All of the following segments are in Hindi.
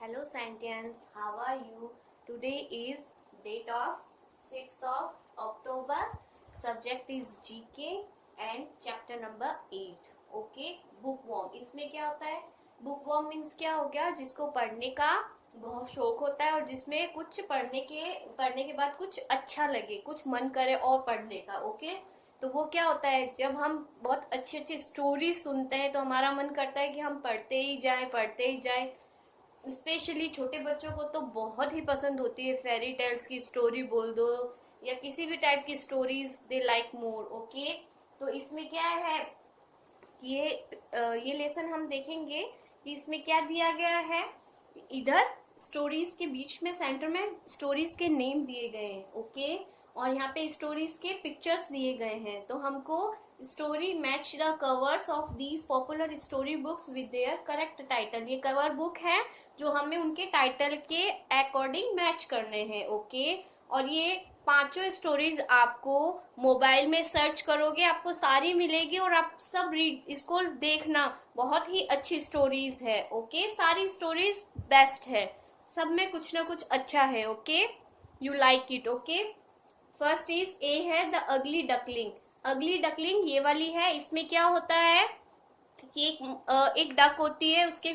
Hello Scientians, how are you? Today is date of 6th of October. Subject is GK and chapter number 8. Okay, bookworm. इसमें क्या होता है? Bookworm means क्या हो गया? जिसको पढ़ने का बहुत शौक होता है और जिसमें कुछ पढ़ने के बाद कुछ अच्छा लगे, कुछ मन करे और पढ़ने का. ओके, तो वो क्या होता है, जब हम बहुत अच्छी अच्छी स्टोरी सुनते हैं तो हमारा मन करता है कि हम पढ़ते ही जाए. स्पेशली छोटे बच्चों को तो बहुत ही पसंद होती है. फेरी टेल्स की स्टोरी बोल दो या किसी भी टाइप की stories they like more. Okay, तो इसमें क्या है कि ये लेसन हम देखेंगे कि इसमें क्या दिया गया है. इधर स्टोरीज के बीच में सेंटर में स्टोरीज के नेम दिए गए हैं. ओके, और यहाँ पे स्टोरीज के पिक्चर्स दिए गए हैं. तो हमको story match the covers of these popular story books with their correct title. ये कवर बुक है जो हमें उनके टाइटल के अकॉर्डिंग मैच करने हैं. ओके, और ये पांचों स्टोरीज आपको मोबाइल में सर्च करोगे आपको सारी मिलेगी और आप सब रीड इसको देखना. बहुत ही अच्छी स्टोरीज है. ओके, सारी स्टोरीज बेस्ट है, सब में कुछ ना कुछ अच्छा है. Okay, you like it. Okay, first is a है द अगली डकलिंग. अगली डकलिंग ये वाली है. इसमें क्या होता है कि एक डक होती है, उसके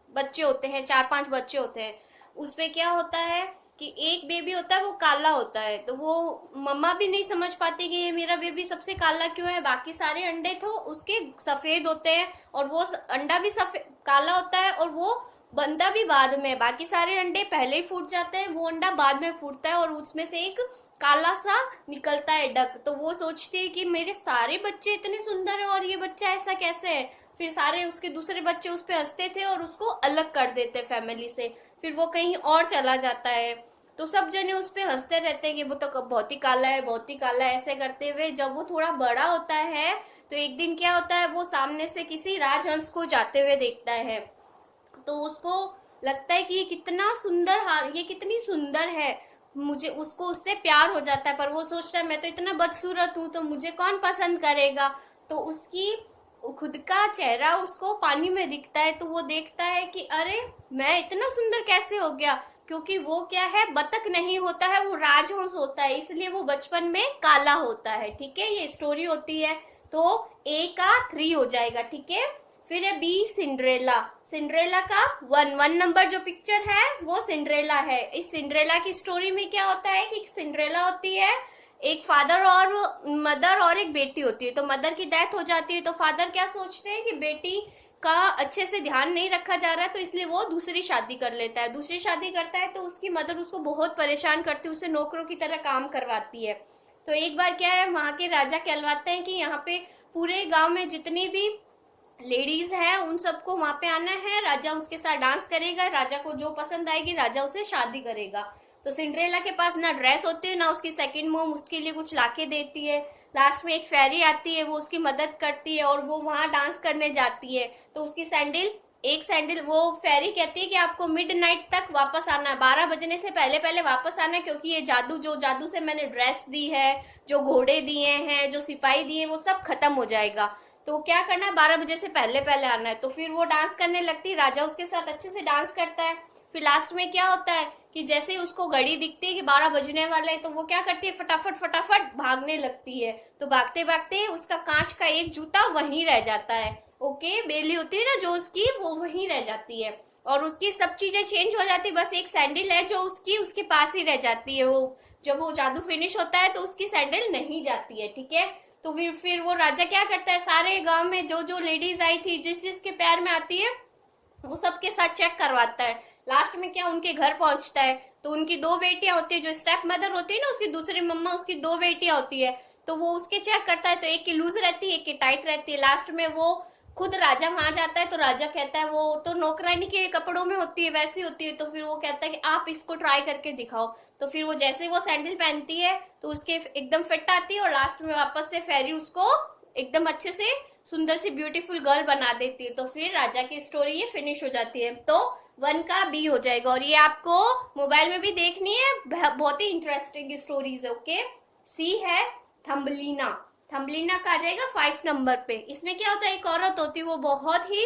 बच्चे होते हैं, 4-5 बच्चे होते हैं. उसमें क्या होता है कि एक बेबी होता है वो काला होता है. तो वो मम्मा भी नहीं समझ पाती कि ये मेरा बेबी सबसे काला क्यों है. बाकी सारे अंडे तो उसके सफेद होते हैं और वो अंडा भी सफेद काला होता है और वो बनता भी बाद में. बाकी सारे अंडे पहले ही फूट जाते हैं, वो अंडा बाद में फूटता है और उसमें से एक काला सा निकलता है डक. तो वो सोचती है कि मेरे सारे बच्चे इतने सुंदर है और ये बच्चा ऐसा कैसे है. फिर सारे उसके दूसरे बच्चे उस पे हंसते थे और उसको अलग कर देते फैमिली से. फिर वो कहीं और चला जाता है तो सब जने उस पे हंसते रहते हैं कि वो तो बहुत ही काला है, बहुत ही काला है. ऐसे करते हुए जब वो थोड़ा बड़ा होता है तो एक दिन क्या होता है, वो सामने से किसी राजहंस को जाते हुए देखता है. तो उसको लगता है कि ये कितना सुंदर, ये कितनी सुंदर है, मुझे उसको उससे प्यार हो जाता है. पर वो सोचता है मैं तो इतना बदसूरत हूँ तो मुझे कौन पसंद करेगा. तो उसकी खुद का चेहरा उसको पानी में दिखता है. तो वो देखता है कि अरे मैं इतना सुंदर कैसे हो गया, क्योंकि वो क्या है, बतख नहीं होता है, वो राजहंस होता है, इसलिए वो बचपन में काला होता है. ठीक है, ये स्टोरी होती है. तो ए का 3 हो जाएगा. ठीक है, फिर है बी सिंड्रेला. सिंड्रेला का 1 नंबर जो पिक्चर है वो सिंड्रेला है. इस सिंड्रेला की स्टोरी में क्या होता है कि सिंड्रेला होती है, एक फादर और मदर और एक बेटी होती है. तो मदर की डेथ हो जाती है तो फादर क्या सोचते हैं कि बेटी का अच्छे से ध्यान नहीं रखा जा रहा है, तो इसलिए वो दूसरी शादी कर लेता है. दूसरी शादी करता है तो उसकी मदर उसको बहुत परेशान करती है, उसे नौकरों की तरह काम करवाती है. तो एक बार क्या है, वहां के राजा कहलवाते हैं कि यहाँ पे पूरे गांव में जितनी भी लेडीज है उन सबको वहां पे आना है. राजा उसके साथ डांस करेगा, राजा को जो पसंद आएगी राजा उसे शादी करेगा. तो सिंड्रेला के पास ना ड्रेस होती है ना उसकी सेकंड मॉम उसके लिए कुछ लाके देती है. लास्ट में एक फेरी आती है, वो उसकी मदद करती है और वो वहां डांस करने जाती है. तो उसकी सैंडल वो फेरी कहती है कि आपको मिडनाइट तक वापस आना है, 12 बजने से पहले पहले वापस आना है, क्योंकि ये जादू से मैंने ड्रेस दी है, जो घोड़े दिए हैं, जो सिपाही दिए, वो सब खत्म हो जाएगा. तो क्या करना है, 12 बजे से पहले पहले आना है. तो फिर वो डांस करने लगती है, राजा उसके साथ अच्छे से डांस करता है. फिर लास्ट में क्या होता है कि जैसे ही उसको घड़ी दिखती है कि 12 बजने वाले हैं तो वो क्या करती है, फटाफट फटाफट भागने लगती है. तो भागते भागते उसका कांच का एक जूता वहीं रह जाता है. ओके, बेली होती है ना जो उसकी, वो वहीं रह जाती है और उसकी सब चीजें चेंज हो जाती है. बस एक सैंडल है जो उसके पास ही रह जाती है. वो जब वो जादू फिनिश होता है तो उसकी सैंडल नहीं जाती है. ठीक है, तो फिर वो राजा क्या करता है, सारे गांव में जो जो लेडीज आई थी, जिस जिसके पैर में आती है, वो सबके साथ चेक करवाता है. लास्ट में क्या उनके घर पहुंचता है तो उनकी 2 बेटियां होती है, जो स्टेप मदर होती है ना उसकी दूसरी मम्मा, उसकी 2 बेटियां होती है. तो वो उसके चेक करता है तो एक की लूज रहती है, एक की टाइट रहती है. लास्ट में वो खुद राजा वहां जाता है तो राजा कहता है, वो तो नौकरानी के कपड़ों में होती है वैसी होती है. तो फिर वो कहता है कि आप इसको ट्राई करके दिखाओ. तो फिर वो जैसे वो सैंडल पहनती है तो उसके एकदम फिट आती है और लास्ट में वापस से फेरी उसको एकदम अच्छे से सुंदर सी ब्यूटीफुल गर्ल बना देती है. तो फिर राजा की स्टोरी ये फिनिश हो जाती है. तो 1 का बी हो जाएगा और ये आपको मोबाइल में भी देखनी है, बहुत ही इंटरेस्टिंग स्टोरीज है. ओके, सी है थम्बलीना. थम्बलीना का आ जाएगा 5 नंबर पे. इसमें क्या होता है, एक औरत होती है, वो बहुत ही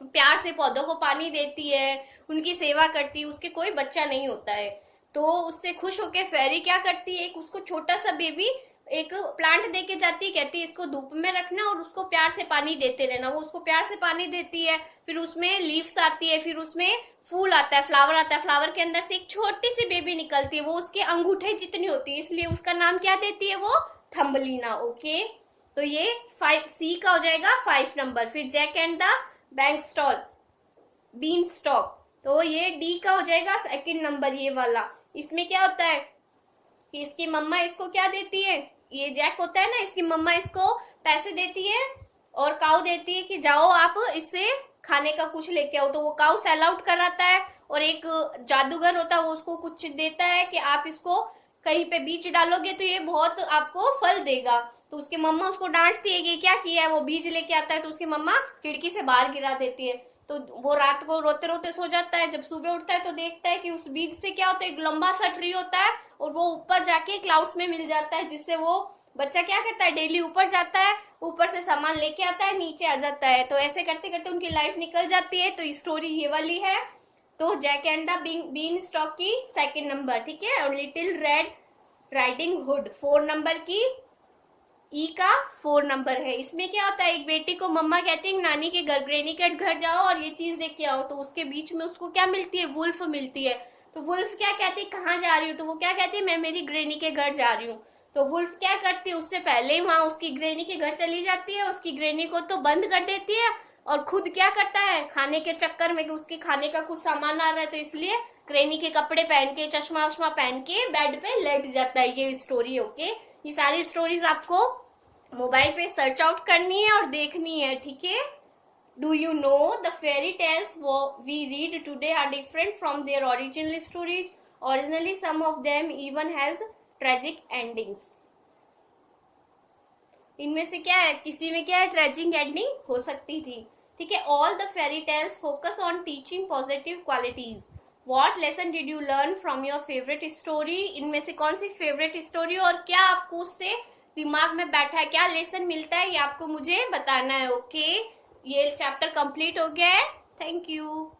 प्यार से पौधों को पानी देती है, उनकी सेवा करती है, उसके कोई बच्चा नहीं होता है। तो उससे खुश होकर फेरी क्या करती है, एक उसको छोटा सा बेबी एक प्लांट देके जाती है, कहती है इसको धूप में रखना और उसको प्यार से पानी देते रहना। वो उसको प्यार से पानी देती है, फिर उसमें लीव्स आती है, फिर उसमें फूल आता है, फ्लावर आता है, फ्लावर के अंदर से एक छोटी सी बेबी निकलती है, वो उसके अंगूठे जितनी होती है, इसलिए उसका नाम क्या देती है वो, थम्बलीना। ओके, तो ये 5C का हो जाएगा 5 नंबर। फिर Jack and the bank stall, bean stalk, तो ये D का हो जाएगा 2nd नंबर, ये वाला। इसमें क्या होता है कि इसकी मम्मा इसको क्या देती है, ये जैक होता है ना, इसकी मम्मा इसको पैसे देती है और काऊ देती है कि जाओ आप इससे खाने का कुछ लेके आओ। तो वो काऊ सेल आउट कराता है और एक जादूगर होता है वो उसको कुछ देता है कि आप इसको कहीं पे बीज डालोगे तो ये बहुत आपको फल देगा। तो उसकी मम्मा उसको डांटती है कि क्या किया है, वो बीज लेके आता है तो उसकी मम्मा खिड़की से बाहर गिरा देती है। तो वो रात को रोते रोते सो जाता है। जब सुबह उठता है तो देखता है कि उस बीज से क्या होता है, एक लंबा सा ट्री होता है और वो ऊपर जाके क्लाउड्स में मिल जाता है, जिससे वो बच्चा क्या करता है, डेली ऊपर जाता है, ऊपर से सामान लेके आता है, नीचे आ जाता है। तो ऐसे करते करते उनकी लाइफ निकल जाती है। तो स्टोरी ये वाली है। तो Jack and the beanstalk की 2nd नंबर, ठीक है। और little red riding hood 4 number की, ई का 4 नंबर है। इसमें क्या होता है, एक बेटी को मम्मा कहती है नानी के घर, ग्रेनी के घर जाओ और ये चीज देख के आओ। तो उसके बीच में उसको क्या मिलती है, वुल्फ मिलती है। तो वुल्फ क्या कहती है, कहाँ जा रही हूँ, तो वो क्या कहती है, मैं मेरी ग्रेनी के घर जा रही हूँ। तो वुल्फ क्या करती है, उससे पहले ही वहां उसकी ग्रेनी के घर चली जाती है, उसकी ग्रेनी को तो बंद कर देती है और खुद क्या करता है, खाने के चक्कर में कि उसके खाने का कुछ सामान आ रहा है तो इसलिए ग्रेनी के कपड़े पहन के, चश्मा वश्मा पहन के बेड पे लेट जाता है। ये स्टोरी, ओके। ये सारी स्टोरीज आपको मोबाइल पे सर्च आउट करनी है और देखनी है, ठीक है। Do you know the fairy tales we read today are different from their original stories. Originally some of them even has tragic endings. इनमें से क्या है, किसी में क्या है, ट्रेजिक एंडिंग हो सकती थी, ठीक है। All the fairy tales focus on teaching positive qualities. What lesson did you learn from your favourite story. इनमें से कौन सी फेवरेट स्टोरी और क्या आपको उससे दिमाग में बैठा है, क्या लेसन मिलता है, ये आपको मुझे बताना है, ओके। ये चैप्टर कंप्लीट हो गया है। Thank you.